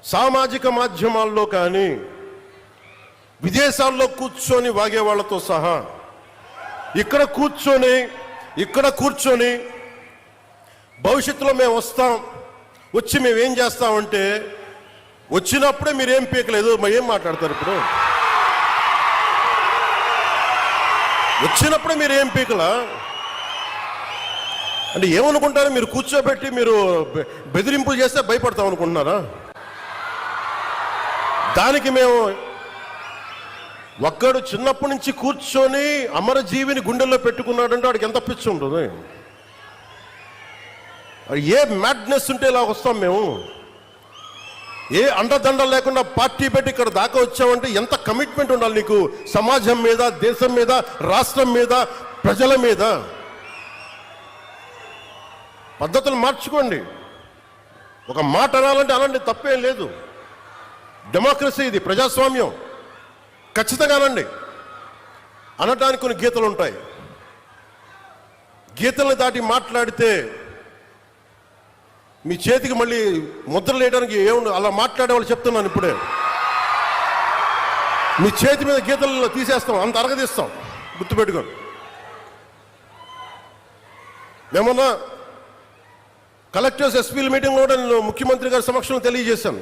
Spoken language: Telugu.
సామాజిక మాధ్యమాల్లో కానీ విదేశాల్లో కూర్చొని వాగే వాళ్ళతో సహా ఇక్కడ కూర్చొని భవిష్యత్తులో మేము వస్తాం, వచ్చి మేమేం చేస్తామంటే వచ్చినప్పుడే మీరేం పీకలేదు, మరి ఏం మాట్లాడతారు? ఇప్పుడు వచ్చినప్పుడే మీరేం పీకలా అంటే ఏమనుకుంటారు? మీరు కూర్చోబెట్టి మీరు బెదిరింపులు చేస్తే భయపడతాం అనుకుంటున్నారా? దానికి మేము ఒక్కడు చిన్నప్పటి నుంచి కూర్చొని అమరజీవిని గుండెల్లో పెట్టుకున్నాడంటే వాడికి ఎంత పిచ్చి ఉంటుంది? ఏ మ్యాడ్నెస్ ఉంటే ఇలా వస్తాం మేము? ఏ అండదండ లేకుండా పార్టీ పెట్టి ఇక్కడ దాకా వచ్చామంటే ఎంత కమిట్మెంట్ ఉండాలి నీకు సమాజం మీద, దేశం మీద, రాష్ట్రం మీద, ప్రజల మీద? పద్ధతులు మార్చుకోండి. ఒక మాట అనాలంటే అనండి, తప్పేం లేదు. డెమోక్రసీ ఇది, ప్రజాస్వామ్యం. ఖచ్చితంగా అనండి. అనటానికి కొన్ని గీతలు ఉంటాయి. గీతలను దాటి మాట్లాడితే మీ చేతికి మళ్ళీ ముద్రలు వేయడానికి ఏముంది? అలా మాట్లాడే వాళ్ళు చెప్తున్నాను ఇప్పుడే. మీ చేతి మీద గీతలు తీసేస్తాం, అంత అరగదీస్తాం, గుర్తుపెట్టుకోండి. మేమన్నా కలెక్టర్స్ ఎస్పీల మీటింగ్ కూడా నేను ముఖ్యమంత్రి గారి సమక్షంలో తెలియజేశాను.